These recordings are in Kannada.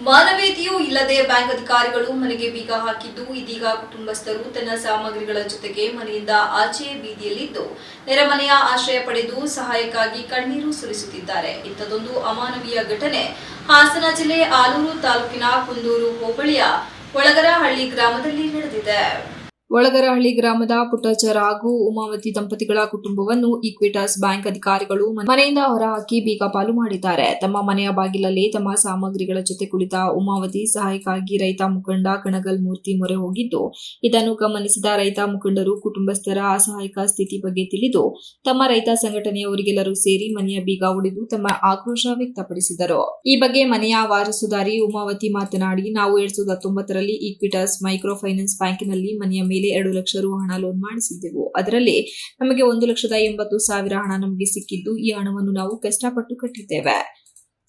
ಮಾನವೀಯತೆಯೂ ಇಲ್ಲದೆ ಬ್ಯಾಂಕ್ ಅಧಿಕಾರಿಗಳು ಮನೆಗೆ ಬೀಗ ಹಾಕಿದ್ದು ಇದೀಗ ಕುಟುಂಬಸ್ಥರು ತನ್ನ ಸಾಮಗ್ರಿಗಳ ಜೊತೆಗೆ ಮನೆಯಿಂದ ಆಚೆ ಬೀದಿಯಲ್ಲಿದ್ದು ನೆರೆಮನೆಯ ಆಶ್ರಯ ಪಡೆದು ಸಹಾಯಕ್ಕಾಗಿ ಕಣ್ಣೀರು ಸುರಿಸುತ್ತಿದ್ದಾರೆ. ಇಂಥದೊಂದು ಅಮಾನವೀಯ ಘಟನೆ ಹಾಸನ ಜಿಲ್ಲೆ ಆಲೂರು ತಾಲೂಕಿನ ಕುಂದೂರು ಹೋಬಳಿಯ ಒಳಗರಹಳ್ಳಿ ಗ್ರಾಮದಲ್ಲಿ ನಡೆದಿದೆ. ಒಳಗರಹಳ್ಳಿ ಗ್ರಾಮದ ಪುಟ್ಟಚರ ಹಾಗೂ ಉಮಾವತಿ ದಂಪತಿಗಳ ಕುಟುಂಬವನ್ನು ಈಕ್ವಿಟಾಸ್ ಬ್ಯಾಂಕ್ ಅಧಿಕಾರಿಗಳು ಮನೆಯಿಂದ ಹೊರಹಾಕಿ ಬೀಗ ಪಾಲು ಮಾಡಿದ್ದಾರೆ. ತಮ್ಮ ಮನೆಯ ಬಾಗಿಲಲ್ಲಿ ತಮ್ಮ ಸಾಮಗ್ರಿಗಳ ಜೊತೆ ಕುಳಿತ ಉಮಾವತಿ ಸಹಾಯಕ್ಕಾಗಿ ರೈತ ಮುಖಂಡ ಕಣಗಲ್ ಮೂರ್ತಿ ಮೊರೆ ಹೋಗಿದ್ದು, ಇದನ್ನು ಗಮನಿಸಿದ ರೈತ ಮುಖಂಡರು ಕುಟುಂಬಸ್ಥರ ಅಸಹಾಯಕ ಸ್ಥಿತಿ ಬಗ್ಗೆ ತಿಳಿದು ತಮ್ಮ ರೈತ ಸಂಘಟನೆಯವರಿಗೆಲ್ಲರೂ ಸೇರಿ ಮನೆಯ ಬೀಗ ಒಡೆದು ತಮ್ಮ ಆಕ್ರೋಶ ವ್ಯಕ್ತಪಡಿಸಿದರು. ಈ ಬಗ್ಗೆ ಮನೆಯ ವಾರಸುದಾರಿ ಉಮಾವತಿ ಮಾತನಾಡಿ, ನಾವು 2019ರಲ್ಲಿ ಈಕ್ವಿಟಾಸ್ ಮೈಕ್ರೋ ಫೈನಾನ್ಸ್ ಬ್ಯಾಂಕಿನಲ್ಲಿ ಮನೆಯ ಮೇಲೆ 2 ಲಕ್ಷ ರು ಹಣ ಲೋನ್ ಮಾಡಿಸಿದ್ದೆವು. ಅದರಲ್ಲಿ ನಮಗೆ 1,80,000 ಹಣ ನಮಗೆ ಸಿಕ್ಕಿದ್ದು, ಈ ಹಣವನ್ನು ನಾವು ಕಷ್ಟಪಟ್ಟು ಕಟ್ಟಿದ್ದೇವೆ.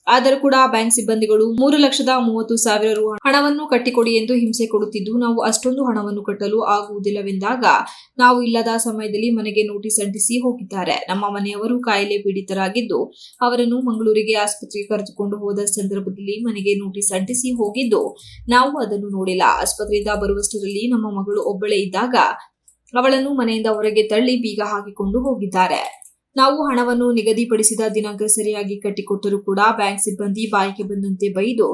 ಆದರೂ ಕೂಡ ಬ್ಯಾಂಕ್ ಸಿಬ್ಬಂದಿಗಳು 3,30,000 ರು ಹಣವನ್ನು ಕಟ್ಟಿಕೊಡಿ ಎಂದು ಹಿಂಸೆ ಕೊಡುತ್ತಿದ್ದು, ನಾವು ಅಷ್ಟೊಂದು ಹಣವನ್ನು ಕಟ್ಟಲು ಆಗುವುದಿಲ್ಲವೆಂದಾಗ ನಾವು ಇಲ್ಲದ ಸಮಯದಲ್ಲಿ ಮನೆಗೆ ನೋಟಿಸ್ ಅಂಟಿಸಿ ಹೋಗಿದ್ದಾರೆ. ನಮ್ಮ ಮನೆಯವರು ಕಾಯಿಲೆ ಪೀಡಿತರಾಗಿದ್ದು, ಅವರನ್ನು ಮಂಗಳೂರಿಗೆ ಆಸ್ಪತ್ರೆಗೆ ಕರೆದುಕೊಂಡು ಹೋದ ಸಂದರ್ಭದಲ್ಲಿ ಮನೆಗೆ ನೋಟಿಸ್ ಅಂಟಿಸಿ ಹೋಗಿದ್ದು, ನಾವು ಅದನ್ನು ನೋಡಿಲ್ಲ. ಆಸ್ಪತ್ರೆಯಿಂದ ಬರುವಷ್ಟರಲ್ಲಿ ನಮ್ಮ ಮಗಳು ಒಬ್ಬಳೇ ಇದ್ದಾಗ ಅವಳನ್ನು ಮನೆಯಿಂದ ಹೊರಗೆ ತಳ್ಳಿ ಬೀಗ ಹಾಕಿಕೊಂಡು ಹೋಗಿದ್ದಾರೆ. ನಾವು ಹಣವನ್ನು ನಿಗದಿಪಡಿಸಿದ ದಿನಾಂಕ ಸರಿಯಾಗಿ ಕಟ್ಟಿಕೊಟ್ಟರೂ ಕೂಡ ಬ್ಯಾಂಕ್ ಸಿಬ್ಬಂದಿ ಬಾಯಿಗೆ ಬಂದಂತೆ ಬೈದು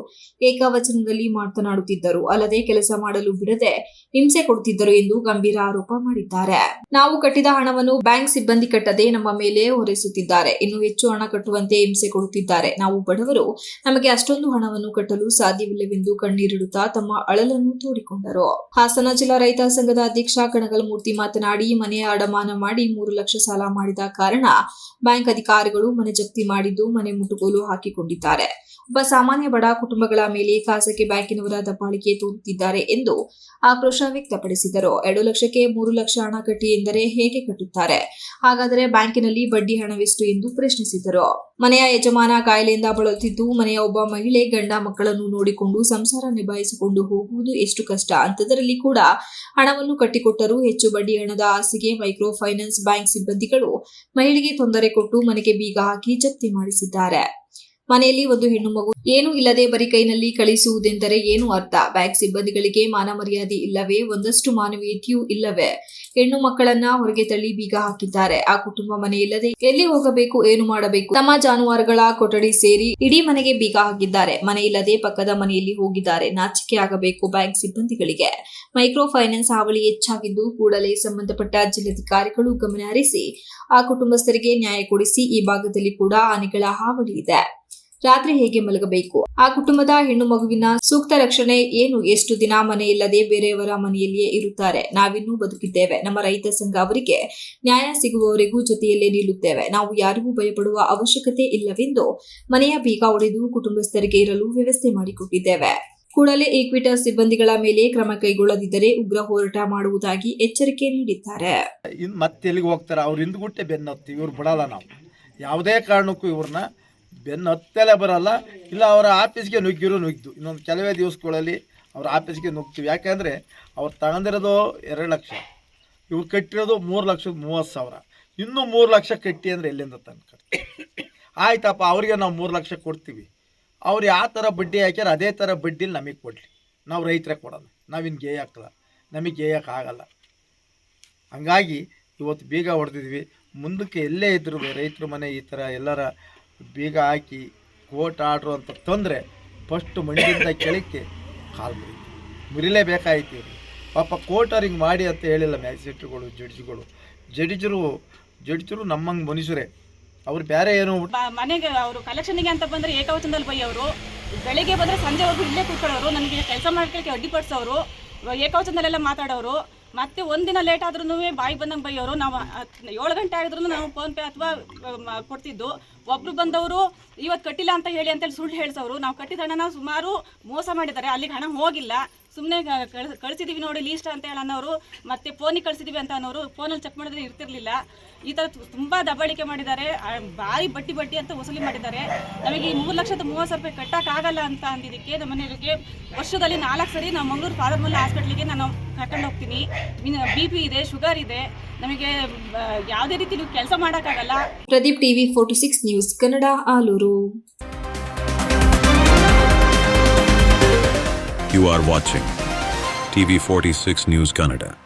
ಏಕವಚನದಲ್ಲಿ ಮಾತನಾಡುತ್ತಿದ್ದರು. ಅಲ್ಲದೆ ಕೆಲಸ ಮಾಡಲು ಬಿಡದೆ ಹಿಂಸೆ ಕೊಡುತ್ತಿದ್ದರು ಎಂದು ಗಂಭೀರ ಆರೋಪ ಮಾಡಿದ್ದಾರೆ. ನಾವು ಕಟ್ಟಿದ ಹಣವನ್ನು ಬ್ಯಾಂಕ್ ಸಿಬ್ಬಂದಿ ಕಟ್ಟದೆ ನಮ್ಮ ಮೇಲೆ ಹೊರೆಸುತ್ತಿದ್ದಾರೆ. ಇನ್ನು ಹೆಚ್ಚು ಹಣ ಕಟ್ಟುವಂತೆ ಹಿಂಸೆ ಕೊಡುತ್ತಿದ್ದಾರೆ. ನಾವು ಬಡವರು, ನಮಗೆ ಅಷ್ಟೊಂದು ಹಣವನ್ನು ಕಟ್ಟಲು ಸಾಧ್ಯವಿಲ್ಲವೆಂದು ಕಣ್ಣೀರಿಡುತ್ತಾ ತಮ್ಮ ಅಳಲನ್ನು ತೋಡಿಕೊಂಡರು. ಹಾಸನ ಜಿಲ್ಲಾ ರೈತ ಸಂಘದ ಅಧ್ಯಕ್ಷ ಕಣಗಲ್ ಮೂರ್ತಿ ಮಾತನಾಡಿ, ಮನೆಯ ಅಡಮಾನ ಮಾಡಿ 3 ಲಕ್ಷ ಸಾಲ ಮಾಡಿದ ಕಾರಣ ಬ್ಯಾಂಕ್ ಅಧಿಕಾರಿಗಳು ಮನೆ ಜಪ್ತಿ ಮಾಡಿದ್ದು ಮನೆ ಮುಟ್ಟುಗೋಲು ಹಾಕಿಕೊಂಡಿದ್ದಾರೆ. ಒಬ್ಬ ಸಾಮಾನ್ಯ ಬಡ ಕುಟುಂಬಗಳ ಮೇಲೆ ಖಾಸಗಿ ಬ್ಯಾಂಕಿನವರ ದಬ್ಬಾಳಿಕೆ ತೋರುತ್ತಿದ್ದಾರೆ ಎಂದು ಆಕ್ರೋಶ ವ್ಯಕ್ತಪಡಿಸಿದರು. 2 ಲಕ್ಷಕ್ಕೆ 3 ಲಕ್ಷ ಹಣ ಕಟ್ಟಿ ಎಂದರೆ ಹೇಗೆ ಕಟ್ಟುತ್ತಾರೆ? ಹಾಗಾದರೆ ಬ್ಯಾಂಕಿನಲ್ಲಿ ಬಡ್ಡಿ ಹಣವೆಷ್ಟು ಎಂದು ಪ್ರಶ್ನಿಸಿದರು. ಮನೆಯ ಯಜಮಾನ ಕಾಯಿಲೆಯಿಂದ ಬಳಲುತ್ತಿದ್ದು, ಮನೆಯ ಒಬ್ಬ ಮಹಿಳೆ ಗಂಡ ಮಕ್ಕಳನ್ನು ನೋಡಿಕೊಂಡು ಸಂಸಾರ ನಿಭಾಯಿಸಿಕೊಂಡು ಹೋಗುವುದು ಎಷ್ಟು ಕಷ್ಟ. ಅಂಥದರಲ್ಲಿ ಕೂಡ ಹಣವನ್ನು ಕಟ್ಟಿಕೊಟ್ಟರೂ ಹೆಚ್ಚು ಬಡ್ಡಿ ಹಣದ ಆಸೆಗೆ ಮೈಕ್ರೋ ಫೈನಾನ್ಸ್ ಬ್ಯಾಂಕ್ ಸಿಬ್ಬಂದಿಗಳು ಮಹಿಳೆಗೆ ತೊಂದರೆ ಕೊಟ್ಟು ಮನೆಗೆ ಬೀಗ ಹಾಕಿ ಜಪ್ತಿ ಮಾಡಿಸಿದ್ದಾರೆ. ಮನೆಯಲ್ಲಿ ಒಂದು ಹೆಣ್ಣು ಮಗು ಏನೂ ಇಲ್ಲದೆ ಬರೀ ಕೈನಲ್ಲಿ ಕಳಿಸುವುದೆಂದರೆ ಏನು ಅರ್ಥ? ಬ್ಯಾಂಕ್ ಸಿಬ್ಬಂದಿಗಳಿಗೆ ಮಾನ ಮರ್ಯಾದೆ ಇಲ್ಲವೇ? ಒಂದಷ್ಟು ಮಾನವೀಯತೆಯೂ ಇಲ್ಲವೇ? ಹೆಣ್ಣು ಮಕ್ಕಳನ್ನ ಹೊರಗೆ ತಳ್ಳಿ ಬೀಗ ಹಾಕಿದ್ದಾರೆ. ಆ ಕುಟುಂಬ ಮನೆ ಇಲ್ಲದೆ ಎಲ್ಲಿ ಹೋಗಬೇಕು, ಏನು ಮಾಡಬೇಕು? ತಮ್ಮ ಜಾನುವಾರುಗಳ ಕೊಠಡಿ ಸೇರಿ ಇಡೀ ಮನೆಗೆ ಬೀಗ ಹಾಕಿದ್ದಾರೆ. ಮನೆ ಇಲ್ಲದೆ ಪಕ್ಕದ ಮನೆಯಲ್ಲಿ ಹೋಗಿದ್ದಾರೆ. ನಾಚಿಕೆ ಆಗಬೇಕು ಬ್ಯಾಂಕ್ ಸಿಬ್ಬಂದಿಗಳಿಗೆ. ಮೈಕ್ರೋ ಫೈನಾನ್ಸ್ ಹಾವಳಿ ಹೆಚ್ಚಾಗಿದ್ದು, ಕೂಡಲೇ ಸಂಬಂಧಪಟ್ಟ ಜಿಲ್ಲಾಧಿಕಾರಿಗಳು ಗಮನ ಹರಿಸಿ ಆ ಕುಟುಂಬಸ್ಥರಿಗೆ ನ್ಯಾಯ ಕೊಡಿಸಿ. ಈ ಭಾಗದಲ್ಲಿ ಕೂಡ ಆನೆಗಳ ಹಾವಳಿ ಇದೆ. ರಾತ್ರಿ ಹೇಗೆ ಮಲಗಬೇಕು? ಆ ಕುಟುಂಬದ ಹೆಣ್ಣು ಮಗುವಿನ ಸೂಕ್ತ ರಕ್ಷಣೆ ಏನು? ಎಷ್ಟು ದಿನ ಮನೆ ಇಲ್ಲದೆ ಬೇರೆಯವರ ಮನೆಯಲ್ಲಿಯೇ ಇರುತ್ತಾರೆ? ನಾವಿನ್ನೂ ಬದುಕಿದ್ದೇವೆ. ನಮ್ಮ ರೈತ ಸಂಘ ಅವರಿಗೆ ನ್ಯಾಯ ಸಿಗುವವರೆಗೂ ಜೊತೆಯಲ್ಲೇ ನಿಲ್ಲುತ್ತೇವೆ. ನಾವು ಯಾರಿಗೂ ಭಯಪಡುವ ಅವಶ್ಯಕತೆ ಇಲ್ಲವೆಂದು ಮನೆಯ ಬೀಗ ಒಡೆದು ಕುಟುಂಬಸ್ಥರಿಗೆ ಇರಲು ವ್ಯವಸ್ಥೆ ಮಾಡಿಕೊಟ್ಟಿದ್ದೇವೆ. ಕೂಡಲೇ ಈಕ್ವಿಟಾಸ್ ಸಿಬ್ಬಂದಿಗಳ ಮೇಲೆ ಕ್ರಮ ಕೈಗೊಳ್ಳದಿದ್ದರೆ ಉಗ್ರ ಹೋರಾಟ ಮಾಡುವುದಾಗಿ ಎಚ್ಚರಿಕೆ ನೀಡಿದ್ದಾರೆ. ಮತ್ತೆ ಎಲ್ಲಿಗೆ ಹೋಗ್ತಾರೆ? ಅವ್ರ ಹಿಂದ್ಗುಟ್ಟೆ ಬೆನ್ನತ್ತಿ ಇವ್ರು ಬಿಡಲ್ಲ. ನಾವು ಯಾವುದೇ ಕಾರಣಕ್ಕೂ ಇವ್ರನ್ನ ಬೆನ್ನು ಹತ್ತಲೇ ಬರಲ್ಲ. ಇಲ್ಲ ಅವರ ಆಫೀಸ್ಗೆ ನುಗ್ಗಿದ್ದು ಇನ್ನೊಂದು ಕೆಲವೇ ದಿವಸಗಳಲ್ಲಿ ಅವ್ರ ಆಫೀಸ್ಗೆ ನುಗ್ತೀವಿ. ಯಾಕೆಂದರೆ ಅವ್ರು ತಗೊಂಡಿರೋದು 2 ಲಕ್ಷ, ಇವ್ರು ಕಟ್ಟಿರೋದು 3,30,000. ಇನ್ನೂ 3 ಲಕ್ಷ ಕಟ್ಟಿ ಅಂದರೆ ಎಲ್ಲಿಂದ ತನಕ? ಆಯ್ತಪ್ಪ, ಅವ್ರಿಗೆ ನಾವು 3 ಲಕ್ಷ ಕೊಡ್ತೀವಿ. ಅವ್ರು ಯಾವ ಥರ ಬಡ್ಡಿ ಹಾಕ್ಯಾರ ಅದೇ ಥರ ಬಡ್ಡಿಲಿ ನಮಗೆ ಕೊಡಲಿ. ನಾವು ರೈತರೇ ಕೊಡೋಣ. ನಾವಿನ್ನು ಗೇಯಕ್ಕಲ್ಲ, ನಮಗೆ ಗೇಯಕ್ಕಾಗಲ್ಲ. ಹಂಗಾಗಿ ಇವತ್ತು ಬೀಗ ಹೊಡೆದಿದ್ವಿ. ಮುಂದಕ್ಕೆ ಎಲ್ಲೇ ಇದ್ರು ರೈತರ ಮನೆ ಈ ಥರ ಎಲ್ಲರ ಬೀಗ ಹಾಕಿ ಕೋರ್ಟ್ ಆರ್ಡ್ರು ಅಂತ ತೊಂದರೆ ಫಸ್ಟ್ ಮಂಡಿಯಿಂದ ಕೆಳಕ್ಕೆ ಕಾಲು ಮುರಿಲೇಬೇಕಾಯ್ತು. ಪಾಪ ಕೋರ್ಟ್ ಅವ್ರಿಗೆ ಮಾಡಿ ಅಂತ ಹೇಳಿಲ್ಲ ಮ್ಯಾಜಿಸ್ಟ್ರೇಟ್ಗಳು, ಜಡ್ಜರು ನಮ್ಮಂಗೆ ಮನುಷ್ಯರೇ. ಅವ್ರು ಬೇರೆ ಏನು ಮನೆಗೆ ಅವರು ಕಲೆಕ್ಷನ್ಗೆ ಅಂತ ಬಂದರೆ ಏಕವಚನದಲ್ಲಿ ಬೈಯೋರು, ಬೆಳಿಗ್ಗೆ ಬಂದರೆ ಸಂಜೆವರೆಗೂ ಇಲ್ಲೇ ಕೂತ್ಕೊಳ್ಳೋರು, ನನಗೆ ಕೆಲಸ ಮಾಡ್ಲಿಕ್ಕೆ ಅಡ್ಡಿಪಡಿಸೋರು, ಏಕವಚನದಲ್ಲೆಲ್ಲ ಮಾತಾಡೋರು. ಮತ್ತೆ ಒಂದಿನ ಲೇಟ್ ಆದ್ರೂ ಬಾಯಿ ಬಂದಂಗೆ ಬೈಯೋರು. ನಾವು 7 ಗಂಟೆ ಆಗಿದ್ರು ನಾವು ಫೋನ್ಪೇ ಅಥವಾ ಕೊಡ್ತಿದ್ದು. ಒಬ್ರು ಬಂದವರು ಇವತ್ತು ಕಟ್ಟಿಲ್ಲ ಅಂತ ಅಂತೇಳಿ ಸುಳ್ಳು ಹೇಳಿಸೋರು. ನಾವು ಕಟ್ಟಿದ ಹಣನ ಸುಮಾರು ಮೋಸ ಮಾಡಿದ್ದಾರೆ. ಅಲ್ಲಿಗೆ ಹಣ ಹೋಗಿಲ್ಲ, ಸುಮ್ಮನೆ ಕಳಿಸಿದ್ದೀವಿ ನೋಡಿ ಲೀಸ್ಟ್ ಅಂತ ಹೇಳಿ ಅನ್ನೋರು, ಮತ್ತೆ ಫೋನಿಗೆ ಕಳಿಸಿದ್ದೀವಿ ಅಂತ ಅನ್ನೋರು. ಫೋನಲ್ಲಿ ಚೆಕ್ ಮಾಡಿದ್ರೆ ಇರ್ತಿರ್ಲಿಲ್ಲ. ಈ ಥರ ತುಂಬ ದಬ್ಬಾಳಿಕೆ ಮಾಡಿದ್ದಾರೆ. ಭಾರಿ ಬಡ್ಡಿ ಅಂತ ವಸೂಲಿ ಮಾಡಿದ್ದಾರೆ. ನಮಗೆ ಈ 3,30,000 ರೂಪಾಯಿ ಕಟ್ಟೋಕ್ಕಾಗಲ್ಲ ಅಂತ ಅಂದಿದ್ದಕ್ಕೆ ನಮ್ಮ ಮನೆಯವರಿಗೆ ವರ್ಷದಲ್ಲಿ 4 ಸರಿ ನಾವು ಮಂಗಳೂರು ಫಾದರ್ಮಲ್ಲ ಹಾಸ್ಪಿಟ್ಲಿಗೆ ನಾನು ಕರ್ಕೊಂಡು ಹೋಗ್ತೀನಿ. BP ಇದೆ, ಶುಗರ್ ಇದೆ. ನಮಗೆ ಯಾವುದೇ ರೀತಿ ನೀವು ಕೆಲಸ ಮಾಡೋಕ್ಕಾಗಲ್ಲ. Pradeep TV 46 news Kannada, Aluru. You are watching TV 46 News Kannada.